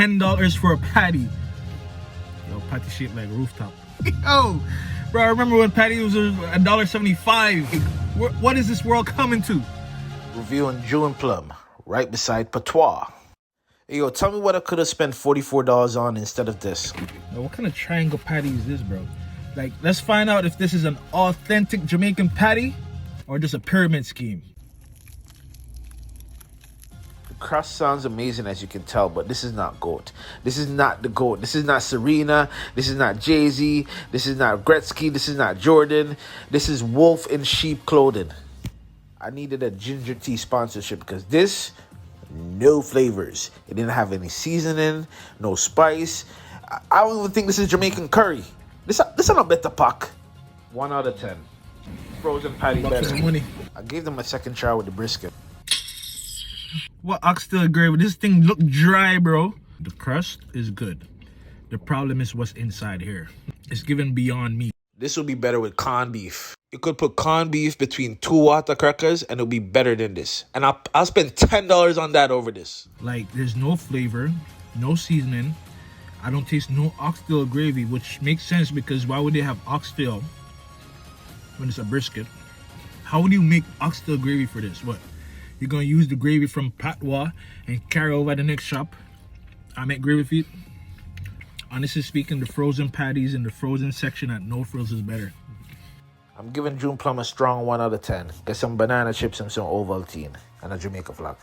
$10 for a patty. Yo, patty shaped like rooftop. Yo, bro, I remember when patty was $1.75. What is this world coming to? Reviewing June Plum, right beside Patois. Hey, yo, tell me what I could have spent $44 on instead of this. Yo, what kind of triangle patty is this, bro? Like, let's find out if this is an authentic Jamaican patty or just a pyramid scheme. The crust sounds amazing, as you can tell, but this is not GOAT. This is not the GOAT. This is not Serena. This is not Jay-Z. This is not Gretzky. This is not Jordan. This is wolf in sheep clothing. I needed a ginger tea sponsorship because this, no flavors. It didn't have any seasoning, no spice. I don't even think this is Jamaican curry. This is not better pack. 1 out of 10. Frozen patty better. I gave them a second try with the brisket. What oxtail gravy? This thing look dry, bro. The crust is good. The problem is what's inside here. It's given beyond meat. This will be better with corned beef. You could put corned beef between 2 water crackers and it'll be better than this. And I'll spend $10 on that over this. Like, there's no flavor, no seasoning. I don't taste no oxtail gravy, which makes sense because why would they have oxtail when it's a brisket? How would you make oxtail gravy for this? What? You're going to use the gravy from Patois and carry over at the next shop? I make gravy feet. Honestly speaking, the frozen patties in the frozen section at No Frills is better. I'm giving June Plum a strong 1 out of 10. Get some banana chips and some Ovaltine and a Jamaica flag.